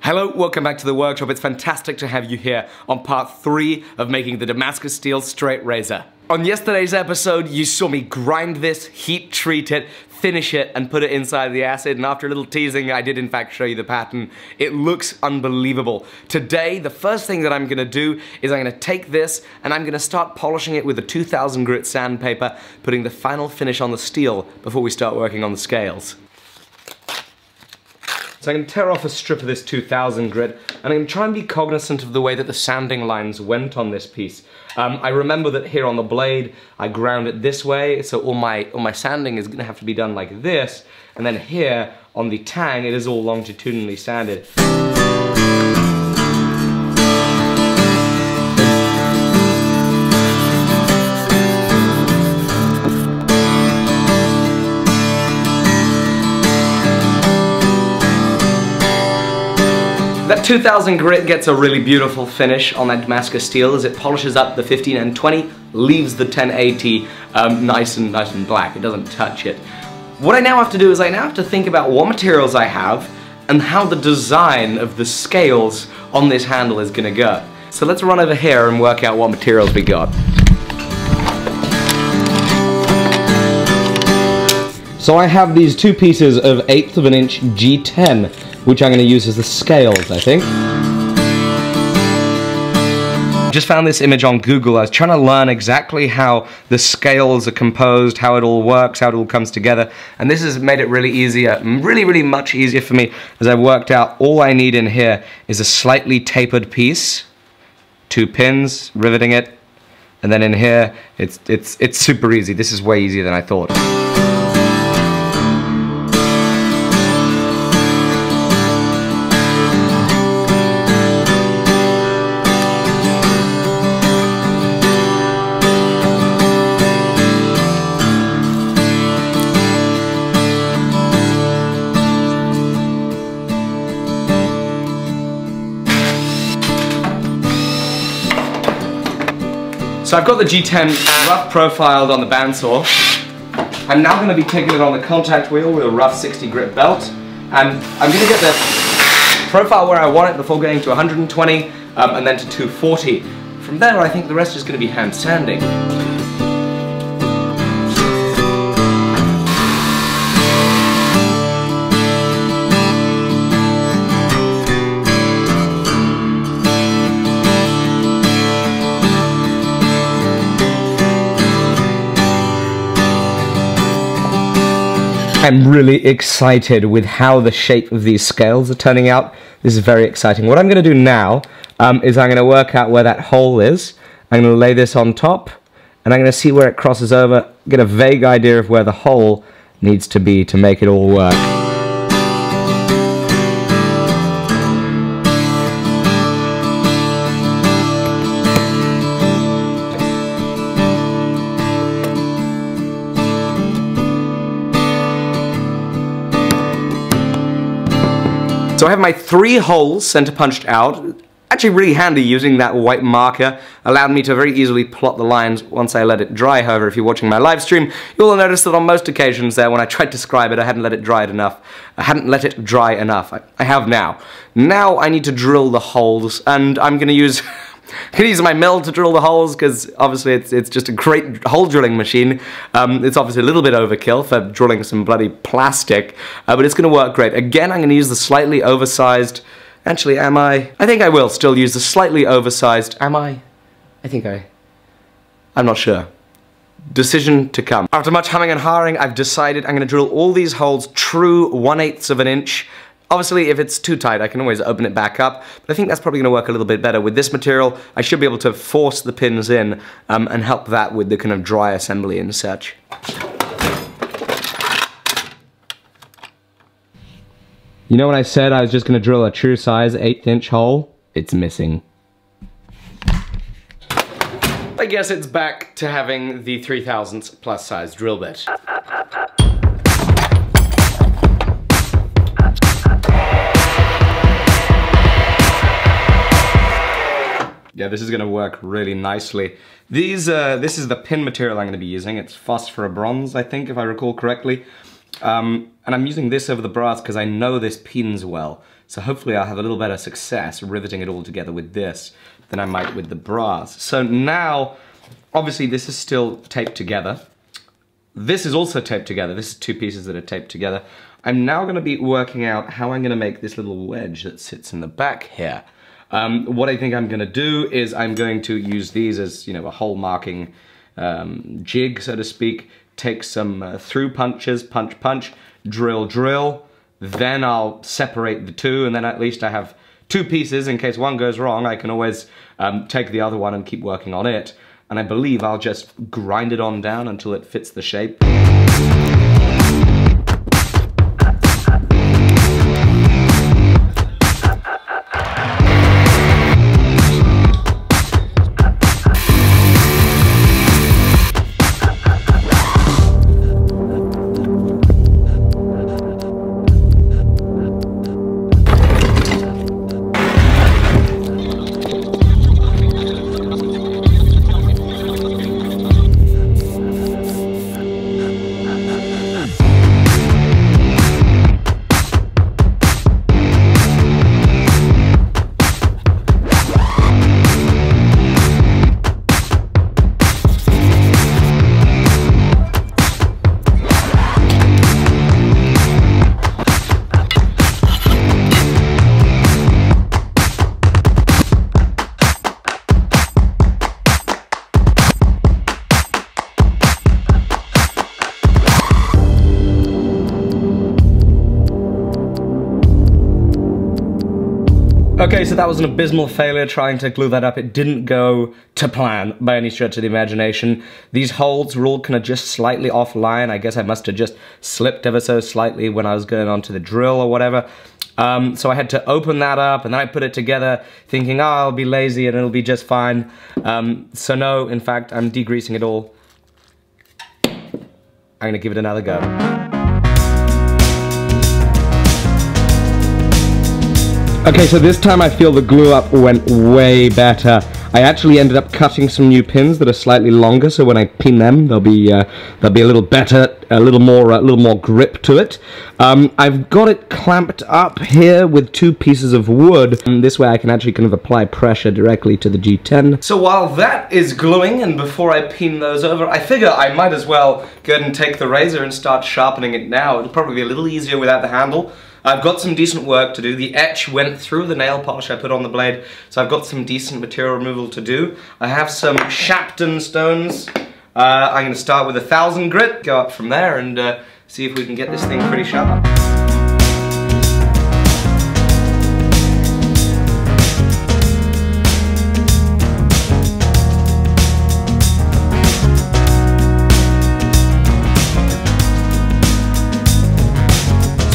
Hello, welcome back to the workshop. It's fantastic to have you here on part 3 of making the Damascus steel straight razor. On yesterday's episode, you saw me grind this, heat treat it, finish it, and put it inside the acid, and after a little teasing, I did in fact show you the pattern. It looks unbelievable. Today, the first thing that I'm gonna do is I'm gonna take this and I'm gonna start polishing it with a 2000 grit sandpaper, putting the final finish on the steel before we start working on the scales. So I'm going to tear off a strip of this 2000 grit, and I'm going to try and be cognizant of the way that the sanding lines went on this piece. I remember that here on the blade, I ground it this way, so all my sanding is going to have to be done like this, and then here on the tang, it is all longitudinally sanded. That 2000 grit gets a really beautiful finish on that Damascus steel as it polishes up the 15 and 20, leaves the 1080 nice and black. It doesn't touch it. What I now have to do is I now have to think about what materials I have and how the design of the scales on this handle is gonna go. So let's run over here and work out what materials we got. So I have these two pieces of 1/8 of an inch G10, which I'm going to use as the scales, I think. Just found this image on Google. I was trying to learn exactly how the scales are composed, how it all works, how it all comes together, and this has made it really easier, really much easier for me, as I've worked out all I need in here is a slightly tapered piece, 2 pins, riveting it, and then in here, it's super easy. This is way easier than I thought. So I've got the G10 rough profiled on the bandsaw. I'm now going to be taking it on the contact wheel with a rough 60 grit belt, and I'm going to get the profile where I want it before getting to 120 and then to 240. From there I think the rest is going to be hand sanding. I'm really excited with how the shape of these scales are turning out. This is very exciting. What I'm going to do now is I'm going to work out where that hole is. I'm going to lay this on top, and I'm going to see where it crosses over, get a vague idea of where the hole needs to be to make it all work. So I have my 3 holes center punched out. Actually really handy using that white marker. Allowed me to very easily plot the lines once I let it dry. However, if you're watching my live stream, you'll notice that on most occasions there, when I tried to scribe it, I hadn't let it dry enough. I have now. Now I need to drill the holes, and I'm going to use my mill to drill the holes, because obviously it's just a great hole drilling machine. It's obviously a little bit overkill for drilling some bloody plastic, but it's going to work great. Again, I'm going to use the slightly oversized... Actually, am I? I think I will still use the slightly oversized... Am I? I'm not sure. Decision to come. After much humming and hawing, I've decided I'm going to drill all these holes true 1/8 of an inch. Obviously, if it's too tight, I can always open it back up, but I think that's probably going to work a little bit better. With this material, I should be able to force the pins in and help that with the kind of dry assembly and such. You know when I said I was just going to drill a true size 1/8 inch hole? It's missing. I guess it's back to having the 3000th plus size drill bit. Yeah, this is going to work really nicely. This is the pin material I'm going to be using. It's phosphor bronze, I think, if I recall correctly. And I'm using this over the brass because I know this pins well. So hopefully I'll have a little better success riveting it all together with this than I might with the brass. So now, obviously this is still taped together. This is also taped together. This is two pieces that are taped together. I'm now going to be working out how I'm going to make this little wedge that sits in the back here. What I think I'm going to do is I'm going to use these as, you know, a hole marking jig, so to speak. Take some through punches, punch, punch, drill, drill. Then I'll separate the two, and then at least I have two pieces. In case one goes wrong, I can always take the other one and keep working on it. And I believe I'll just grind it on down until it fits the shape. Okay, so that was an abysmal failure trying to glue that up. It didn't go to plan by any stretch of the imagination. These holes were all kind of just slightly offline. I guess I must have just slipped ever so slightly when I was going onto the drill or whatever. So I had to open that up, and then I put it together thinking, oh, I'll be lazy and it'll be just fine. So no, in fact, I'm degreasing it all. I'm gonna give it another go. Okay, so this time I feel the glue up went way better. I actually ended up cutting some new pins that are slightly longer, so when I pin them, they'll be a little better, a little more grip to it. I've got it clamped up here with two pieces of wood. This way I can actually kind of apply pressure directly to the G10. So while that is gluing, and before I pin those over, I figure I might as well go ahead and take the razor and start sharpening it now. It'll probably be a little easier without the handle. I've got some decent work to do. The etch went through the nail polish I put on the blade, so I've got some decent material removal to do. I have some Shapton stones. I'm going to start with 1000 grit, go up from there, and see if we can get this thing pretty sharp.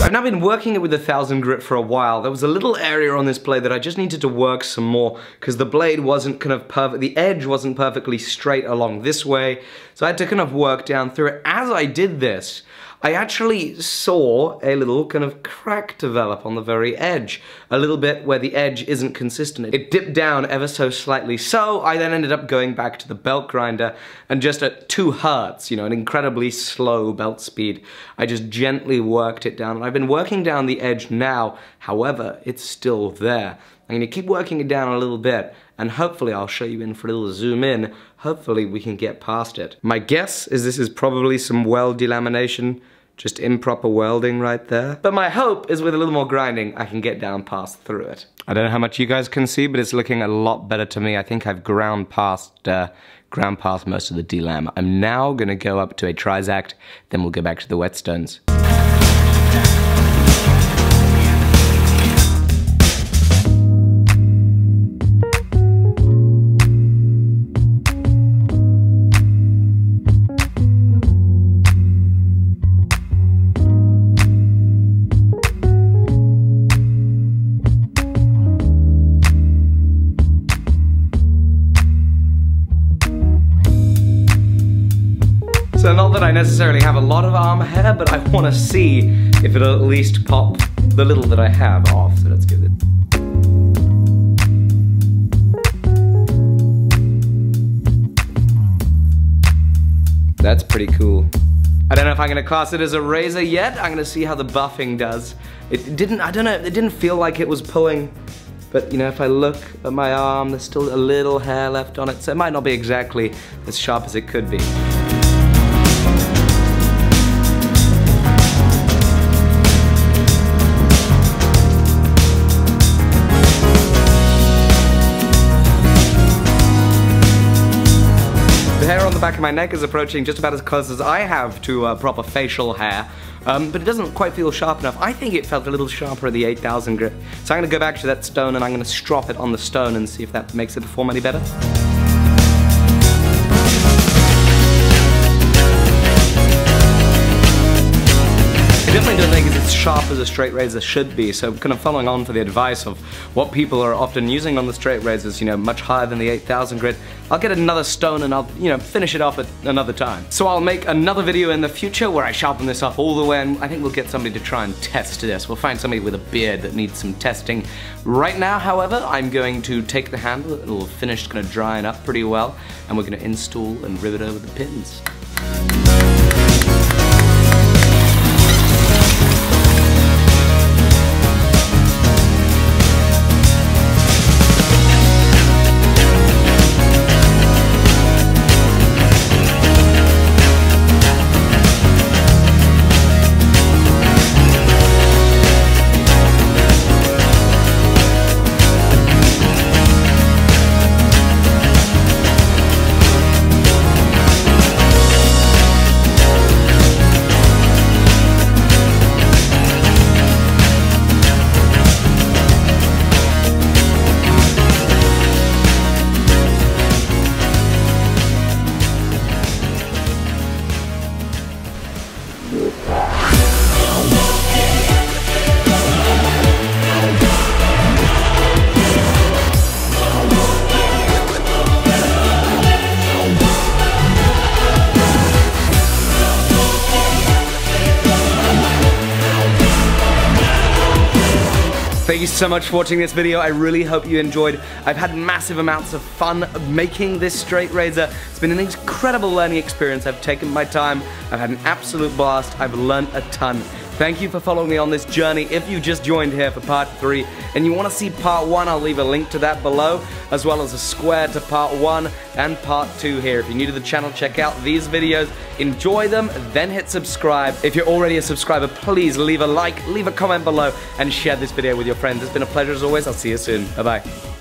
I've now been working it with 1000 grit for a while. There was a little area on this blade that I just needed to work some more because the blade wasn't kind of perfect, the edge wasn't perfectly straight along this way, so I had to kind of work down through it. As I did this, I actually saw a little kind of crack develop on the very edge, a little bit where the edge isn't consistent. It dipped down ever so slightly, so I then ended up going back to the belt grinder and just at 2 hertz, you know, an incredibly slow belt speed, I just gently worked it down. And I've been working down the edge now, however, it's still there. I'm gonna keep working it down a little bit, and hopefully I'll show you in for a little zoom in. Hopefully we can get past it. My guess is this is probably some weld delamination, just improper welding right there. But my hope is with a little more grinding, I can get down past through it. I don't know how much you guys can see, but it's looking a lot better to me. I think I've ground past most of the delam. I'm now gonna go up to a Trizact, then we'll go back to the whetstones. So not that I necessarily have a lot of arm hair, but I want to see if it'll at least pop the little that I have off. So let's give it. That's pretty cool. I don't know if I'm gonna class it as a razor yet. I'm gonna see how the buffing does. It didn't, I don't know, it didn't feel like it was pulling, but you know, if I look at my arm, there's still a little hair left on it, so it might not be exactly as sharp as it could be. The hair on the back of my neck is approaching just about as close as I have to proper facial hair, but it doesn't quite feel sharp enough. I think it felt a little sharper at the 8000 grit. So I'm going to go back to that stone and I'm going to strop it on the stone and see if that makes it perform any better. I definitely don't think it's as sharp as a straight razor should be, so kind of following on for the advice of what people are often using on the straight razors, you know, much higher than the 8000 grit, I'll get another stone and I'll, you know, finish it off at another time. So I'll make another video in the future where I sharpen this up all the way, and I think we'll get somebody to try and test this. We'll find somebody with a beard that needs some testing. Right now, however, I'm going to take the handle, it'll finish kind of drying up pretty well, and we're going to install and rivet over the pins. Thank you so much for watching this video. I really hope you enjoyed. I've had massive amounts of fun making this straight razor. It's been an incredible learning experience. I've taken my time. I've had an absolute blast. I've learned a ton. Thank you for following me on this journey. If you just joined here for part 3 and you want to see part 1, I'll leave a link to that below, as well as a square to part 1 and part 2 here. If you're new to the channel, check out these videos, enjoy them, then hit subscribe. If you're already a subscriber, please leave a like, leave a comment below, and share this video with your friends. It's been a pleasure as always. I'll see you soon. Bye-bye.